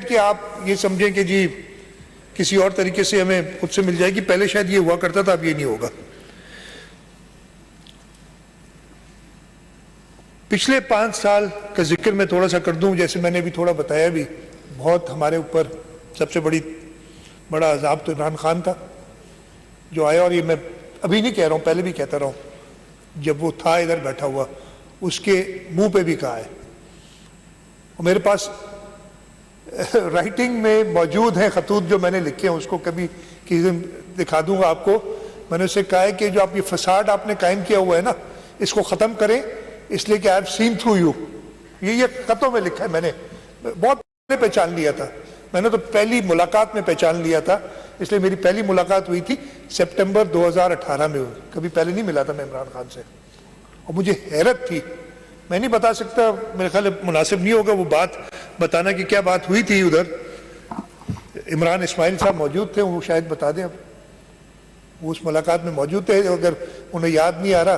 Credit کہ آپ یہ سمجھیں کہ جی کسی اور طریقے سے ہمیں خود سے مل جائے گی. پہلے شاید یہ ہوا کرتا تھا, اب یہ نہیں ہوگا. پچھلے 5 سال کا ذکر میں تھوڑا سا کر دوں. جیسے میں نے بھی تھوڑا بتایا بھی, بہت ہمارے اوپر سب سے بڑا عذاب تو عمران خان تھا جو آیا, اور یہ میں ابھی نہیں کہہ رہا ہوں, پہلے بھی کہتا رہا ہوں, جب وہ تھا ادھر بیٹھا ہوا اس کے منہ پہ بھی کہا ہے. اور میرے پاس رائٹنگ میں موجود ہیں خطوط جو میں نے لکھے ہیں, اس کو کبھی کسی دن دکھا دوں گا آپ کو. میں نے اسے کہا ہے کہ جو آپ یہ فساد آپ نے قائم کیا ہوا ہے نا, اس کو ختم کریں, اس لیے کہ I have seen through you. یہ خطوں میں لکھا ہے, میں نے بہت پہلے پہچان لیا تھا. میں نے تو پہلی ملاقات میں پہچان لیا تھا, اس لیے میری پہلی ملاقات ہوئی تھی سپٹمبر 2018 میں. کبھی پہلے نہیں ملا تھا میں عمران خان سے, اور مجھے حیرت تھی. میں نہیں بتا سکتا, میرے خیال مناسب نہیں ہوگا وہ بات بتانا کہ کیا بات ہوئی تھی ادھر. عمران اسماعیل صاحب موجود تھے, وہ شاید بتا دیں. اب وہ اس ملاقات میں موجود تھے, اگر انہیں یاد نہیں آ رہا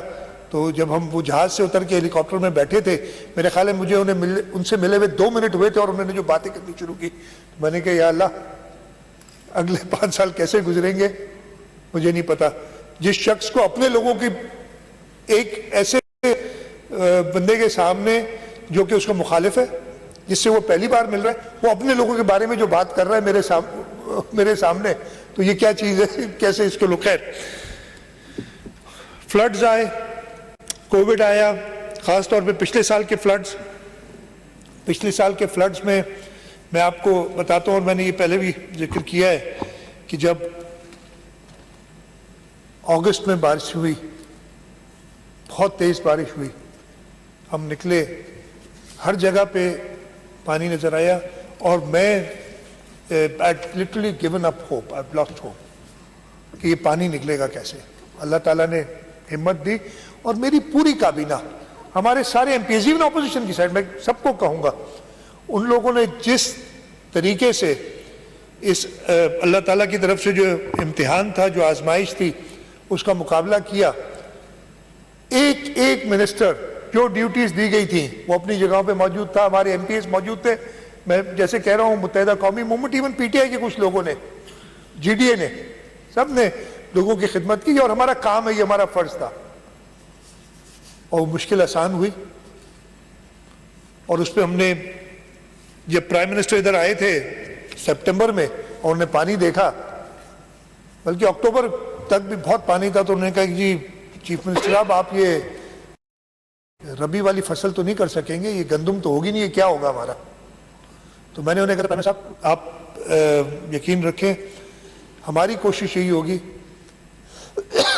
تو جب ہم وہ جہاز سے اتر کے ہیلی کاپٹر میں بیٹھے تھے, میرے خیال ہے مجھے ان سے ملے ہوئے 2 منٹ ہوئے تھے, اور انہوں نے جو باتیں کرنی شروع کی, میں نے کہا یا اللہ اگلے 5 سال کیسے گزریں گے مجھے نہیں پتا. جس شخص کو اپنے لوگوں کی ایک ایسے بندے کے سامنے جو کہ اس کا مخالف ہے, جس سے وہ پہلی بار مل رہا ہے, وہ اپنے لوگوں کے بارے میں جو بات کر رہا ہے میرے سامنے, تو یہ کیا چیز ہے, کیسے اس کو لوگ. خیر, فلڈز آئے, کووڈ آیا, خاص طور پہ پچھلے سال کے فلڈز میں آپ کو بتاتا ہوں, اور میں نے یہ پہلے بھی ذکر کیا ہے کہ جب اگست میں بارش ہوئی, بہت تیز بارش ہوئی, ہم نکلے, ہر جگہ پہ پانی نظر آیا, اور میں literally given up hope, I've lost hope کہ یہ پانی نکلے گا کیسے. اللہ تعالیٰ نے ہمت دی, اور میری پوری کابینہ, ہمارے سارے ایم پیز, ایون اپوزیشن کی سائڈ, میں سب کو کہوں گا, ان لوگوں نے جس طریقے سے اس اللہ تعالیٰ کی طرف سے جو امتحان تھا, جو آزمائش تھی, اس کا مقابلہ کیا. ایک منسٹر جو ڈیوٹیز دی گئی تھیں وہ اپنی جگہوں پہ موجود تھا, ہمارے ایم پی ایز موجود تھے. میں جیسے کہہ رہا ہوں, متحدہ قومی movement, even P T I کے کچھ لوگوں نے, جی ڈی اے نے, سب نے لوگوں کی خدمت کی, اور ہمارا کام ہے, یہ ہمارا فرض تھا. اور مشکل آسان ہوئی, اور اس پہ ہم نے, جب پرائم منسٹر ادھر آئے تھے سپٹمبر میں, اور انہوں نے پانی دیکھا, بلکہ اکتوبر تک بھی بہت پانی تھا, تو انہوں نے کہا کہ جی چیف منسٹر صاحب آپ یہ ربی والی فصل تو نہیں کر سکیں گے, یہ گندم تو ہوگی نہیں, یہ کیا ہوگا ہمارا. تو میں نے انہیں کہا صاحب آپ یقین رکھیں, ہماری کوشش یہی ہوگی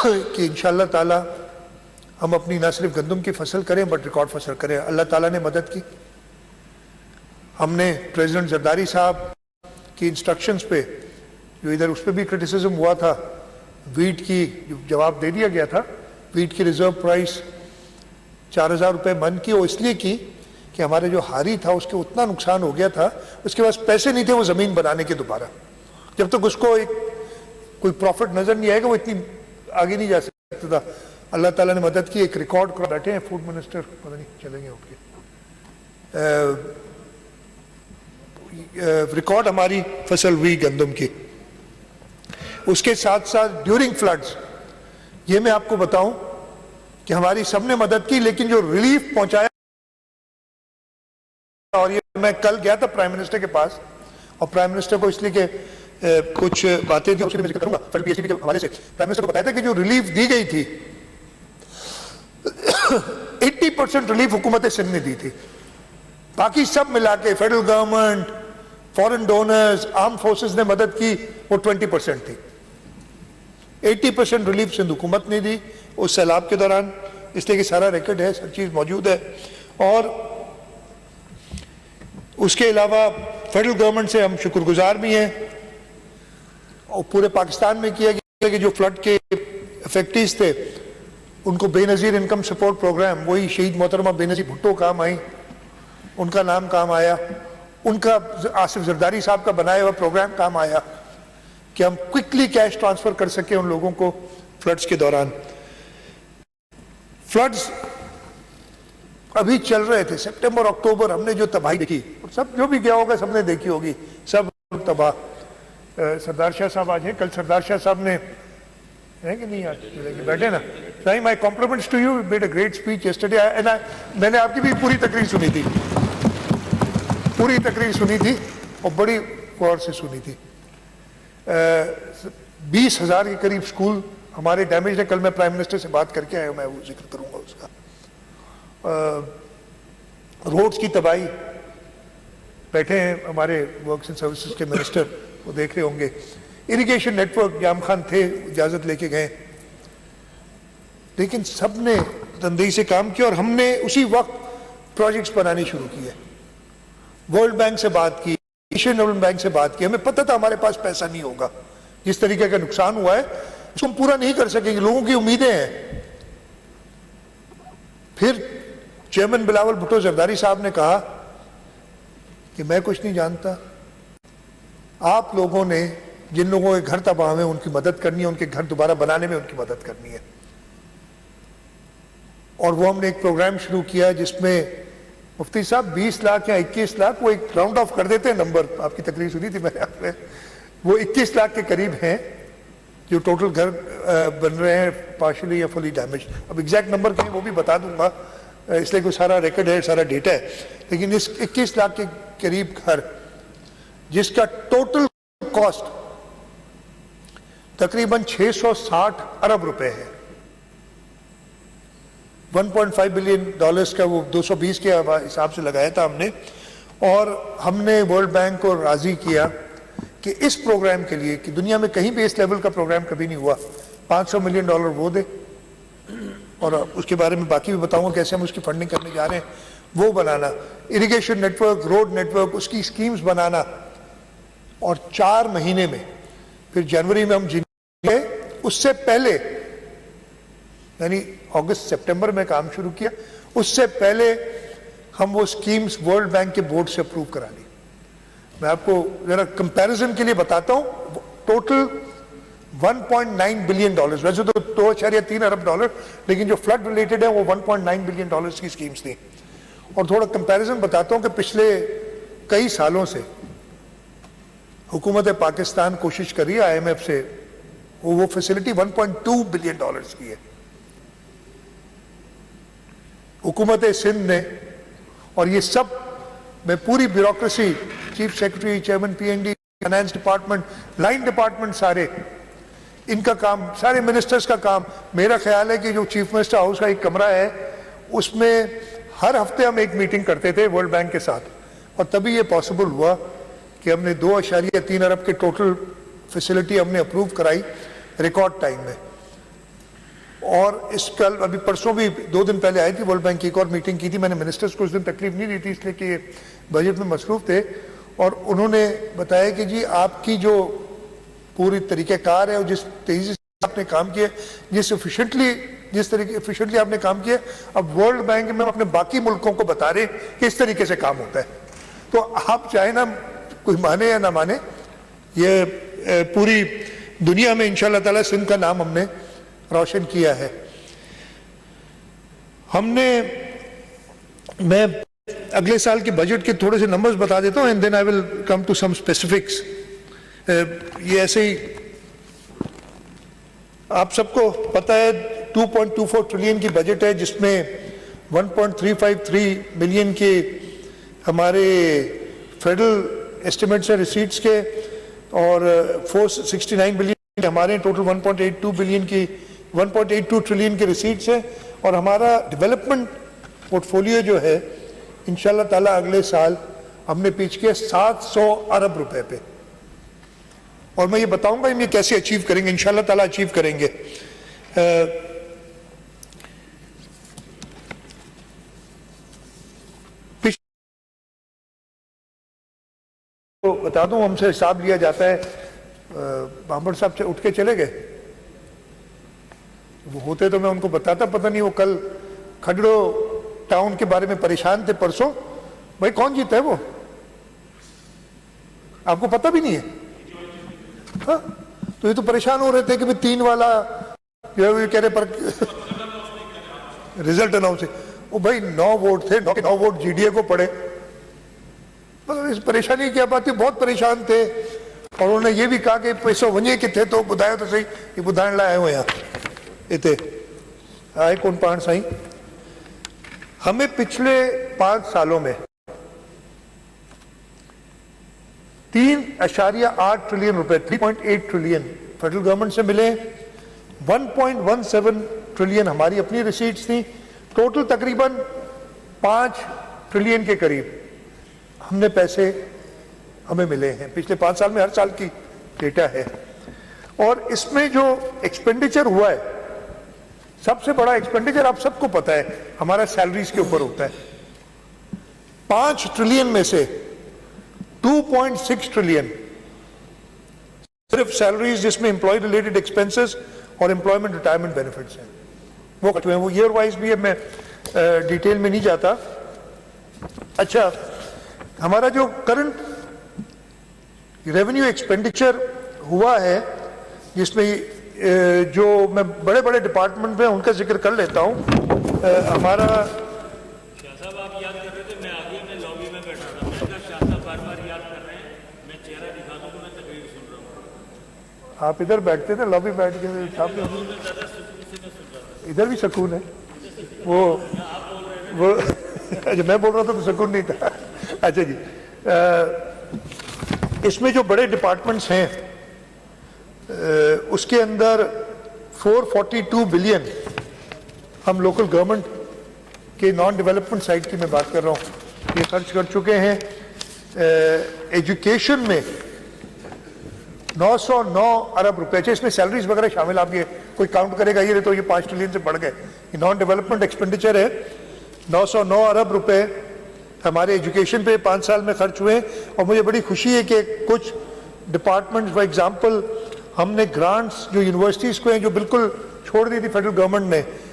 کہ انشاءاللہ تعالی ہم اپنی نہ صرف گندم کی فصل کریں بٹ ریکارڈ فصل کریں. اللہ تعالیٰ نے مدد کی. ہم نے پریزیڈنٹ زرداری صاحب کی انسٹرکشنز پہ, جو ادھر اس پہ بھی کرٹیسزم ہوا تھا, ویٹ کی جو جواب دے دیا گیا تھا, ویٹ کی ریزرو پرائس 4000 روپے من کی, وہ اس لیے کی کہ ہمارے جو ہاری تھا اس کے اتنا نقصان ہو گیا تھا, اس کے پاس پیسے نہیں تھے وہ زمین بنانے کے دوبارہ. جب تک اس کو کوئی پروفٹ نظر نہیں آئے گا وہ اتنی آگے نہیں جا سکتا تھا. اللہ تعالیٰ نے مدد کی. ایک ریکارڈ کر بیٹھے ہیں فوڈ منسٹر, پتہ نہیں چلیں گے اٹھ کے, ریکارڈ ہماری فصل ہوئی گندم کی. اس کے ساتھ ساتھ ڈیورنگ فلڈز, یہ میں آپ کو بتاؤں کہ ہماری سب نے مدد کی, لیکن جو ریلیف پہنچایا, اور یہ میں کل گیا تھا پرائم منسٹر کے پاس, اور پرائم منسٹر کو اس لیے کہ کچھ باتیں تھیں, اس کے میں ذکر کروں گا, پی ایچ ڈی کے حوالے سے پرائم منسٹر کو بتایا تھا کہ جو ریلیف دی گئی تھی 80% ریلیف حکومت سندھ نے دی تھی. باقی سب ملا کے فیڈرل گورنمنٹ, فورن ڈونرز, آرم فورسز نے مدد کی, وہ 20% تھی. 80% ریلیف سندھ حکومت نے دی اس سیلاب کے دوران, اس لیے کہ سارا ریکارڈ ہے, ہر چیز موجود ہے. اور اس کے علاوہ فیڈرل گورنمنٹ سے ہم شکر گزار بھی ہیں, اور پورے پاکستان میں کیا گیا کہ جو فلڈ کے افیکٹیز تھے ان کو بے نظیر انکم سپورٹ پروگرام, وہی شہید محترمہ بے نظیر بھٹو کام آئیں, ان کا نام کام آیا, ان کا آصف زرداری صاحب کا بنایا ہوا پروگرام کام آیا کہ ہم کوئکلی کیش ٹرانسفر کر سکیں ان لوگوں کو فلڈز کے دوران. فلڈز अभी चल रहे थे, सितंबर अक्टूबर, हमने जो तबाही देखी, और सब जो भी गया होगा सबने देखी होगी, सब तबाह। सरदार शाह साहब आज हैं, कल सरदार शाह साहब ने, है कि नहीं, आज बैठे ना, नहीं, my compliments to you, made a great speech yesterday, and मैंने आपकी भी पूरी तकरीर सुनी थी, पूरी तकरीर सुनी थी और बड़ी गौर से सुनी थी। 20,000 के करीब स्कूल हमारे डैमेज है, कल मैं प्राइम मिनिस्टर से बात करके आया हूं, मैं वो जिक्र करूंगा उसका। रोड्स की तबाही, बैठे हैं हमारे वर्क्स एंड सर्विसेज के मिनिस्टर, वो देख रहे होंगे। इरिगेशन नेटवर्क, जाम खान थे, इजाजत लेके गए, लेकिन सबने तनदेही से काम किया और हमने उसी वक्त प्रोजेक्ट्स बनाने शुरू किए। वर्ल्ड बैंक से बात की, एशियन डेवलपमेंट बैंक से बात की, हमें पता था हमारे पास पैसा नहीं होगा, जिस तरीके का नुकसान हुआ है उसको हम पूरा नहीं कर सकेंगे, लोगों की उम्मीदें हैं। फिर चेयरमैन बिलावल भुट्टो जरदारी साहब ने कहा कि मैं कुछ नहीं जानता, आप लोगों ने, जिन लोगों के घर तबाह हुए उनकी मदद करनी है, उनके घर दोबारा बनाने में उनकी मदद करनी है। और वो हमने एक प्रोग्राम शुरू किया जिसमें मुफ्ती साहब 20 लाख या 21 लाख, वो एक राउंड ऑफ कर देते हैं नंबर, आपकी तकरीर सुनी थी मैंने आपने, वो 21 लाख के करीब हैं जो टोटल घर बन रहे हैं पार्शली या फुली डैमेज। अब एग्जैक्ट नंबर कहीं वो भी बता दूंगा, इसलिए कोई सारा रिकॉर्ड है, सारा डेटा है, लेकिन इस 21 लाख के करीब घर, जिसका टोटल कॉस्ट तकरीबन 660 अरब रुपए है, 1.5 बिलियन डॉलर्स का, वो 220 के हिसाब से लगाया था हमने। और हमने वर्ल्ड बैंक को राजी किया कि इस प्रोग्राम के लिए, कि दुनिया में कहीं भी इस लेवल का प्रोग्राम कभी नहीं हुआ, 500 मिलियन डॉलर वो दे, और उसके बारे में बाकी भी बताऊंगा कैसे हम उसकी फंडिंग करने जा रहे हैं, वो बनाना, इरिगेशन नेटवर्क, रोड नेटवर्क, उसकी स्कीम्स बनाना। और 4 महीने में, फिर जनवरी में हम जिन्हें, उससे पहले यानी अगस्त सितंबर में काम शुरू किया, उससे पहले हम वो स्कीम्स वर्ल्ड बैंक के बोर्ड से अप्रूव करा ली। मैं आपको जरा कंपैरिजन के लिए बताता हूं, टोटल 1.9 बिलियन डॉलर्स, वैसे तो 2.3 अरब डॉलर, लेकिन जो फ्लड रिलेटेड है वो 1.9 बिलियन डॉलर्स की स्कीम्स थी। और थोड़ा कंपैरिजन बताता हूं कि पिछले कई सालों से हुकूमत पाकिस्तान कोशिश कर रही है IMF से, वो फैसिलिटी 1.2 बिलियन डॉलर्स की है। हुकूमत सिंध ने, और ये सब में पूरी bureaucracy, chief secretary, chairman PND, finance department, line department, सारे इनका काम, सारे मिनिस्टर्स का काम। मेरा ख्याल है कि जो चीफ मिनिस्टर हाउस का एक कमरा है, उसमें हर हफ्ते हम एक मीटिंग करते थे वर्ल्ड बैंक के साथ, और तभी ये पॉसिबल हुआ कि हमने 2.3 अरब के टोटल फैसिलिटी हमने अप्रूव कराई रिकॉर्ड टाइम में। और इस कल अभी परसों भी 2 दिन पहले आई थी वर्ल्ड बैंक की एक और मीटिंग की थी, मैंने मिनिस्टर्स को उस दिन तकलीफ नहीं दी थी इसलिए कि बजट में मसरूफ थे, और उन्होंने बताया कि जी आपकी जो पूरी तरीक़ेकार है और जिस तेज़ी से आपने काम किया, जिस तरीके एफिशिएंटली आपने काम किया, अब वर्ल्ड बैंक में अपने बाकी मुल्कों को बता रहे कि इस तरीके से काम होता है। तो आप चाहे ना कोई माने या ना माने, ये पूरी दुनिया में इंशाअल्लाह ताला सिंध का नाम हमने रोशन किया है। मैं अगले साल के बजट के थोड़े से नंबर्स बता देता हूं, and then I will come to some specifics. ये ऐसे ही आप सबको पता है 2.24 ट्रिलियन की बजट है, जिसमें 1.353 मिलियन के हमारे फेडरल एस्टिमेट्स है रिसीट्स के, और 469 बिलियन हमारे, टोटल 1.82 बिलियन की 1.82 ट्रिलियन के रिसीट्स है। और हमारा डेवलपमेंट पोर्टफोलियो जो है इंशाल्लाह ताला अगले साल हमने पिच किया 700 अरब रुपए पे, और मैं ये बताऊंगा हम ये कैसे अचीव करेंगे, इंशाल्लाह ताला अचीव करेंगे। तो बता दूं, हमसे हिसाब लिया जाता है, बाबर साहब से उठ के चले गए, वो होते तो मैं उनको बताता, पता नहीं वो कल खडड़ो टाउन के बारे में परेशान थे परसों, भाई कौन जीता है वो, आपको पता भी नहीं है। हाँ, तो ये तो परेशान हो रहे थे कि भाई 3 वाला ये कह रहे पर रिजल्ट अनाउंस है, वो भाई 9 वोट थे, 9 के 9 वोट GDA को पड़े। मतलब इस परेशानी की बात थी, बहुत परेशान थे। और उन्होंने ये भी कहा कि पैसों वञे किथे तो ॿुधायो तो सही, ये ॿुधाइण लाइ आयो आहियां हिते। आहे कोन पाण साईं। हमें पिछले 5 सालों में 3.8 ट्रिलियन रुपए, 3.8 ट्रिलियन फेडरल गवर्नमेंट से मिले, 1.17 ट्रिलियन हमारी अपनी रिसीट्स थी, टोटल तकरीबन 5 ट्रिलियन के करीब हमने पैसे हमें मिले हैं पिछले 5 साल में। हर साल की डेटा है। और इसमें जो एक्सपेंडिचर हुआ है, सबसे बड़ा एक्सपेंडिचर आप सबको पता है हमारा सैलरीज के ऊपर होता है। 5 ट्रिलियन में से 2.6 ट्रिलियन सिर्फ सैलरीज, जिसमें एम्प्लॉय रिलेटेड एक्सपेंसेस और एम्प्लॉयमेंट रिटायरमेंट बेनिफिट्स हैं, वो कटे हैं। वो ईयर वाइज भी है, मैं डिटेल में नहीं जाता। अच्छा, हमारा जो करंट रेवेन्यू एक्सपेंडिचर हुआ है, जिसमें जो मैं बड़े बड़े डिपार्टमेंट में उनका जिक्र कर लेता हूं। हमारा शाह साहब आप याद कर रहे थे, मैं आगे में लॉबी में बैठा था, मैंने कहा शाह साहब बार बार याद कर रहे हैं, मैं चेहरा दिखा दूं तो मैं तकरीर सुन रहा हूँ। आप इधर बैठते थे, लॉबी बैठ के साहब, इधर भी सुकून है। वो अच्छा, मैं बोल रहा था तो सुकून नहीं था। अच्छा जी, इसमें जो बड़े डिपार्टमेंट्स हैं, उसके अंदर 442 बिलियन हम लोकल गवर्नमेंट के नॉन डेवलपमेंट साइड की मैं बात कर रहा हूँ, ये खर्च कर चुके हैं। एजुकेशन में 909 अरब रुपए, इसमें सैलरीज वगैरह शामिल, आप ये कोई काउंट करेगा ये तो ये 5 ट्रिलियन से बढ़ गए। ये नॉन डेवलपमेंट एक्सपेंडिचर है। 909 अरब रुपए हमारे एजुकेशन पे 5 साल में खर्च हुए। और मुझे बड़ी खुशी है कि कुछ डिपार्टमेंट्स, फॉर एग्जांपल हमने ग्रांट्स जो यूनिवर्सिटीज़ को हैं, जो बिल्कुल छोड़ दी थी फेडरल गवर्नमेंट ने,